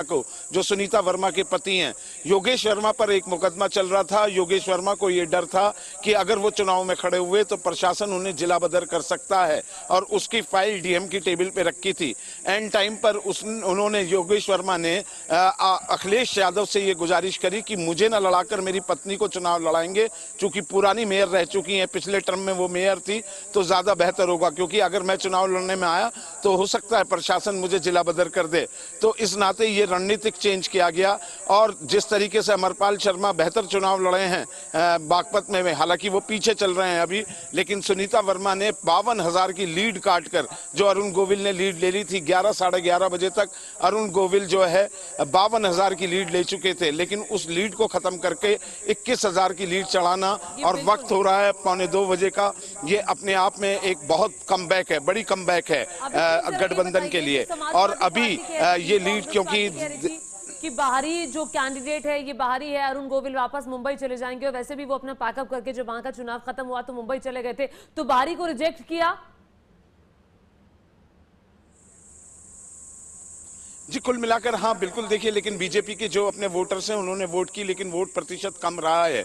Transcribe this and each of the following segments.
को, जो सुनीता वर्मा के पति हैं। योगेश वर्मा पर एक मुकदमा चल रहा था। योगेश वर्मा को ये डर था कि अगर वो चुनाव में खड़े हुए तो प्रशासन उन्हें जिला बदर कर सकता है, और उसकी फाइल डीएम की टेबल पे रखी थी। एंड टाइम पर उन्होंने योगेश वर्मा ने अखिलेश यादव से ये गुजारिश करी कि मुझे न लड़ाकर मेरी पत्नी को चुनाव लड़ाएंगे, चूंकि पुरानी मेयर रह चुकी हैं, पिछले टर्म में वो मेयर थी, तो ज्यादा बेहतर होगा, क्योंकि अगर मैं चुनाव लड़ने में आया तो हो सकता है प्रशासन मुझे जिला बदर कर दे। तो इस नाते ये रणनीतिक चेंज किया गया, और जिस तरीके से अमरपाल शर्मा बेहतर चुनाव लड़े हैं बागपत में, हालांकि वो पीछे चल रहे हैं अभी, लेकिन सुनीता वर्मा ने 52,000 की लीड काटकर, जो अरुण गोविल ने लीड ले ली थी 11 साढ़े 11 बजे तक अरुण गोविल जो है 52,000 की लीड ले चुके थे, लेकिन उस लीड को खत्म करके 21,000 की लीड चढ़ाना, और वक्त हो रहा है 1:45 बजे का, ये अपने आप में एक बहुत कमबैक है, बड़ी कमबैक है गठबंधन के लिए। और अभी ये लीड कि बाहरी जो कैंडिडेट है ये बाहरी है, अरुण गोविल वापस मुंबई चले जाएंगे, और वैसे भी वो अपना पैकअप करके जब वहां का चुनाव खत्म हुआ तो मुंबई चले गए थे, तो बाहरी को रिजेक्ट किया। जी कुल मिलाकर हाँ बिल्कुल, देखिए, लेकिन बीजेपी के जो अपने वोटर्स हैं उन्होंने वोट की, लेकिन वोट प्रतिशत कम रहा है।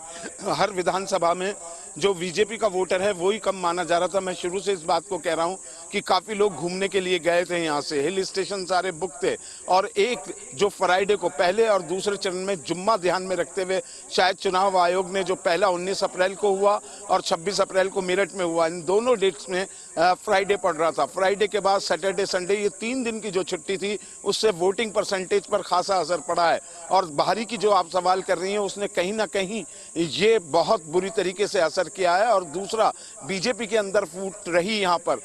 हर विधानसभा में जो बीजेपी का वोटर है वो ही कम माना जा रहा था। मैं शुरू से इस बात को कह रहा हूँ कि काफी लोग घूमने के लिए गए थे, यहाँ से हिल स्टेशन सारे बुक थे, और एक जो फ्राइडे को पहले और दूसरे चरण में जुम्मा ध्यान में रखते हुए शायद चुनाव आयोग ने जो पहला 19 अप्रैल को हुआ और 26 अप्रैल को मेरठ में हुआ, इन दोनों डेट्स में फ्राइडे पड़ रहा था। फ्राइडे के बाद सैटरडे संडे, ये 3 दिन की जो छुट्टी थी उससे वोटिंग परसेंटेज पर खासा असर पड़ा है। और बाहरी की जो आप सवाल कर रही हैं उसने कहीं ना कहीं ये बहुत बुरी तरीके से असर किया है। और दूसरा, बीजेपी के अंदर फूट रही यहाँ पर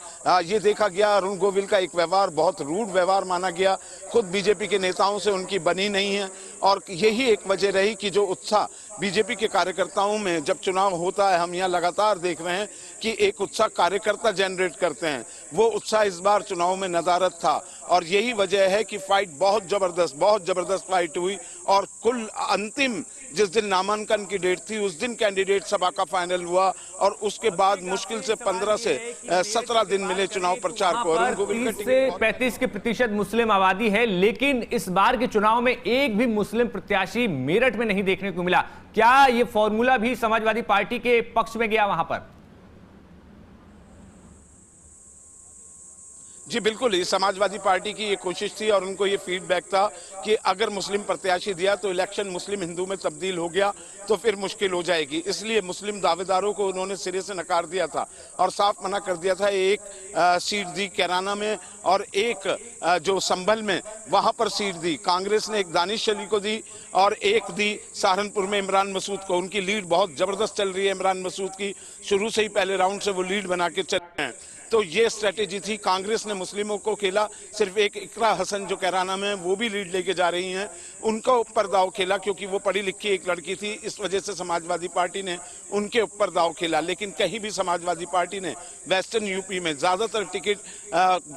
ये देखा गया, अरुण गोविल का एक व्यवहार बहुत रूड व्यवहार माना गया, खुद बीजेपी के नेताओं से उनकी बनी नहीं है। और यही एक वजह रही कि जो उत्साह बीजेपी के कार्यकर्ताओं में जब चुनाव होता है, हम यहाँ लगातार देख रहे हैं कि एक उत्साह कार्यकर्ता जनरेट करते हैं, वो उत्साह इस बार चुनाव में नदारद था। और यही वजह है कि फाइट बहुत जबरदस्त फाइट हुई, और कुल अंतिम जिस दिन नामांकन की डेट थी उस दिन कैंडिडेट सभा का फाइनल हुआ, और उसके बाद मुश्किल से 15 से 17 दिन मिले चुनाव प्रचार को। अरुण गोविल का 30 से 35% मुस्लिम आबादी है, लेकिन इस बार के चुनाव में एक भी मुस्लिम प्रत्याशी मेरठ में नहीं देखने को मिला। क्या ये फॉर्मूला भी समाजवादी पार्टी के पक्ष में गया वहां पर? जी बिल्कुल, ये समाजवादी पार्टी की ये कोशिश थी, और उनको ये फीडबैक था कि अगर मुस्लिम प्रत्याशी दिया तो इलेक्शन मुस्लिम हिंदू में तब्दील हो गया तो फिर मुश्किल हो जाएगी। इसलिए मुस्लिम दावेदारों को उन्होंने सिरे से नकार दिया था और साफ मना कर दिया था। एक सीट दी कैराना में और एक जो संभल में, वहां पर सीट दी। कांग्रेस ने एक दानिश अली को दी और एक दी सहारनपुर में इमरान मसूद को। उनकी लीड बहुत जबरदस्त चल रही है इमरान मसूद की, शुरू से ही पहले राउंड से वो लीड बना के चल रहे हैं। तो ये स्ट्रेटेजी थी। कांग्रेस ने मुस्लिमों को खेला, सिर्फ एक इकरा हसन जो कैराना में वो भी लीड लेके जा रही हैं, उनका ऊपर दाव खेला, क्योंकि वो पढ़ी लिखी एक लड़की थी, इस वजह से समाजवादी पार्टी ने उनके ऊपर दाव खेला। लेकिन कहीं भी समाजवादी पार्टी ने वेस्टर्न यूपी में ज्यादातर टिकट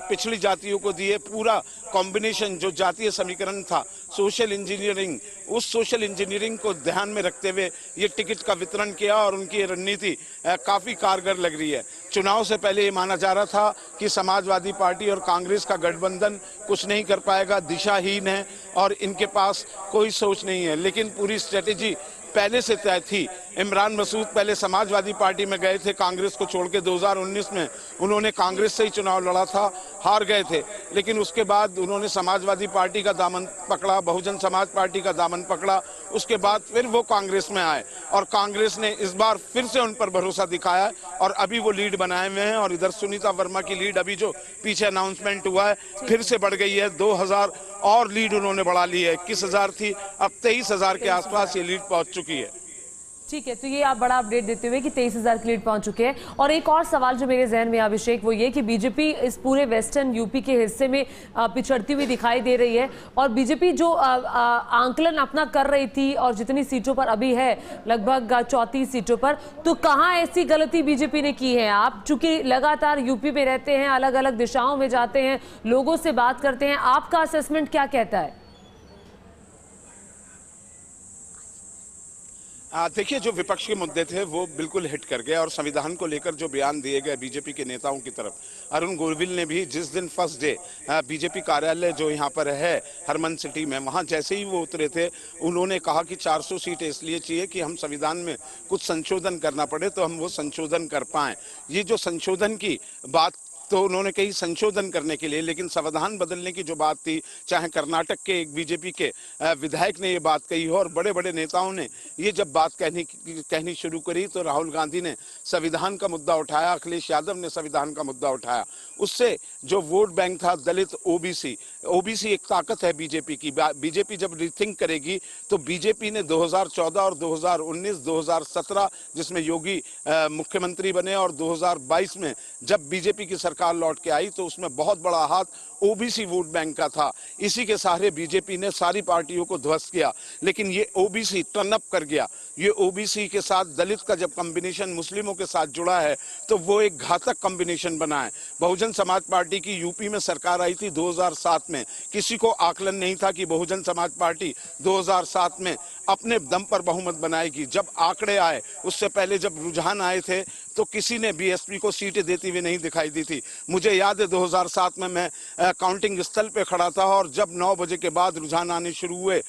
पिछड़ी जातियों को दिए। पूरा कॉम्बिनेशन जो जातीय समीकरण था, सोशल इंजीनियरिंग, उस सोशल इंजीनियरिंग को ध्यान में रखते हुए ये टिकट का वितरण किया, और उनकी रणनीति काफी कारगर लग रही है। चुनाव से पहले ये माना जा रहा था कि समाजवादी पार्टी और कांग्रेस का गठबंधन कुछ नहीं कर पाएगा, दिशाहीन है और इनके पास कोई सोच नहीं है, लेकिन पूरी स्ट्रेटेजी पहले से तय थी। इमरान मसूद पहले समाजवादी पार्टी में गए थे कांग्रेस को छोड़ के, 2019 में उन्होंने कांग्रेस से ही चुनाव लड़ा था, हार गए थे, लेकिन उसके बाद उन्होंने समाजवादी पार्टी का दामन पकड़ा, बहुजन समाज पार्टी का दामन पकड़ा, उसके बाद फिर वो कांग्रेस में आए, और कांग्रेस ने इस बार फिर से उन पर भरोसा दिखाया और अभी वो लीड बनाए हुए हैं। और इधर सुनीता वर्मा की लीड अभी जो पीछे अनाउंसमेंट हुआ है फिर से बढ़ गई है, 2000 और लीड उन्होंने बढ़ा ली है। 21,000 थी, अब 23,000 के आसपास ये लीड पहुंच चुकी है। ठीक है, तो ये आप बड़ा अपडेट देते हुए कि 23,000 की लीड पहुंच चुके हैं। और एक और सवाल जो मेरे जहन में अभिषेक, वो ये कि बीजेपी इस पूरे वेस्टर्न यूपी के हिस्से में पिछड़ती हुई दिखाई दे रही है, और बीजेपी जो आंकलन अपना कर रही थी और जितनी सीटों पर अभी है, लगभग 34 सीटों पर, तो कहाँ ऐसी गलती बीजेपी ने की है? आप चूंकि लगातार यूपी में रहते हैं, अलग अलग दिशाओं में जाते हैं, लोगों से बात करते हैं, आपका असेसमेंट क्या कहता है? देखिए, जो विपक्ष के मुद्दे थे वो बिल्कुल हिट कर गए और संविधान को लेकर जो बयान दिए गए बीजेपी के नेताओं की तरफ, अरुण गोविल ने भी जिस दिन फर्स्ट डे बीजेपी कार्यालय जो यहाँ पर है हरमन सिटी में, वहाँ जैसे ही वो उतरे थे, उन्होंने कहा कि 400 सीटें इसलिए चाहिए कि हम संविधान में कुछ संशोधन करना पड़े तो हम वो संशोधन कर पाएं। ये जो संशोधन की बात तो उन्होंने कही संशोधन करने के लिए, लेकिन संविधान बदलने की जो बात थी, चाहे कर्नाटक के एक बीजेपी के विधायक ने ये बात कही हो और बड़े बड़े नेताओं ने ये जब बात कहनी शुरू करी, तो राहुल गांधी ने संविधान का मुद्दा उठाया, अखिलेश यादव ने संविधान का मुद्दा उठाया। उससे जो वोट बैंक था दलित, ओबीसी एक ताकत है बीजेपी की। बीजेपी जब रिथिंक करेगी तो बीजेपी ने 2014 और 2019, 2017 जिसमें योगी मुख्यमंत्री बने और 2022 में जब बीजेपी की सरकार लौट के आई तो उसमें बहुत बड़ा हाथ ओबीसी वोट बैंक का था। इसी के सहारे बीजेपी ने सारी पार्टियों को ध्वस्त किया, लेकिन ये ओबीसी टर्न अप कर गया। ये ओबीसी के साथ दलित का जब कॉम्बिनेशन मुस्लिमों के साथ जुड़ा है तो वो एक घातक कॉम्बिनेशन बना है। बहुजन समाज पार्टी की यूपी में सरकार आई थी 2007 में, किसी को आकलन नहीं था कि बहुजन समाज पार्टी 2007 में अपने दम पर बहुमत बनाएगी। जब आंकड़े आए, उससे पहले जब रुझान आए थे, तो किसी ने बीएसपी को सीटें देती हुई नहीं दिखाई दी थी। मुझे याद है 2007 में मैं काउंटिंग स्थल पे खड़ा था और जब 9 बजे के बाद रुझान आने शुरू हुए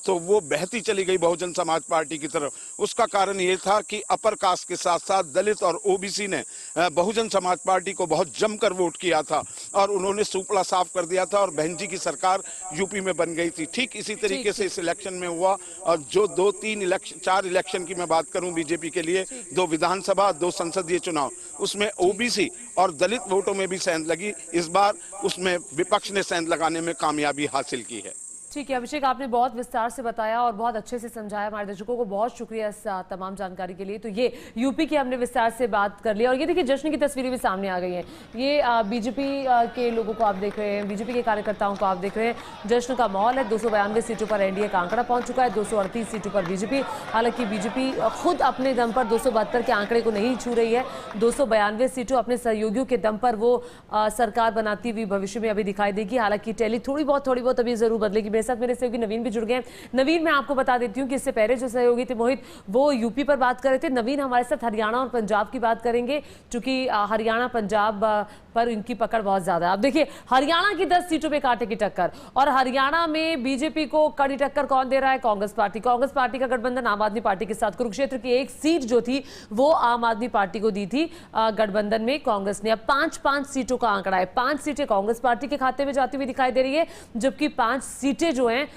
तो वो बहती चली गई बहुजन समाज पार्टी की तरफ। उसका कारण ये था कि अपर कास्ट के साथ साथ दलित और ओबीसी ने बहुजन समाज पार्टी को बहुत जमकर वोट किया था और उन्होंने सुपड़ा साफ कर दिया था और बहन जी की सरकार यूपी में बन गई थी। ठीक इसी तरीके से इस इलेक्शन में हुआ और जो 4 इलेक्शन की मैं बात करूं बीजेपी के लिए, 2 विधानसभा, 2 संसदीय चुनाव, उसमें ओबीसी और दलित वोटों में भी सेंध लगी। इस बार उसमें विपक्ष ने सेंध लगाने में कामयाबी हासिल की है। ठीक है अभिषेक, आपने बहुत विस्तार से बताया और बहुत अच्छे से समझाया। हमारे दर्शकों को बहुत शुक्रिया इस तमाम जानकारी के लिए। तो ये यूपी की हमने विस्तार से बात कर ली और ये देखिए जश्न की तस्वीरें भी सामने आ गई हैं। ये बीजेपी के लोगों को आप देख रहे हैं, बीजेपी के कार्यकर्ताओं को आप देख रहे हैं। जश्न का माहौल है। 292 सीटों पर एनडीए का आंकड़ा पहुंच चुका है, 238 सीटों पर बीजेपी। हालांकि बीजेपी खुद अपने दम पर 272 के आंकड़े को नहीं छू रही है। 292 सीटों अपने सहयोगियों के दम पर वो सरकार बनाती हुई भविष्य में अभी दिखाई देगी। हालांकि टैली थोड़ी बहुत अभी जरूर बदलेगी। मेरे साथ मेरे सहयोगी नवीन भी जुड़ गए हैं। नवीन, मैं आपको बता देती हूँ कि इससे पहले जो सहयोगी थे मोहित, वो यूपी पर बात कर रहे थे। नवीन हमारे साथ हरियाणा और पंजाब की बात करेंगे, क्योंकि हरियाणा पंजाब पर इनकी पकड़ बहुत ज्यादा है। अब देखिए हरियाणा की 10 सीटों पे काटेगी टक्कर और हरियाणा में बीजेपी को कड़ी टक्कर कौन दे रहा है? कांग्रेस पार्टी का गठबंधन आम आदमी पार्टी के साथ। कुरुक्षेत्र की एक सीट जो थी वो आम आदमी पार्टी को दी थी गठबंधन में कांग्रेस ने। अब 5-5 सीटों का आंकड़ा है। 5 सीटें कांग्रेस पार्टी के खाते में जाती हुई दिखाई दे रही है, जबकि 5 सीटें जो हैं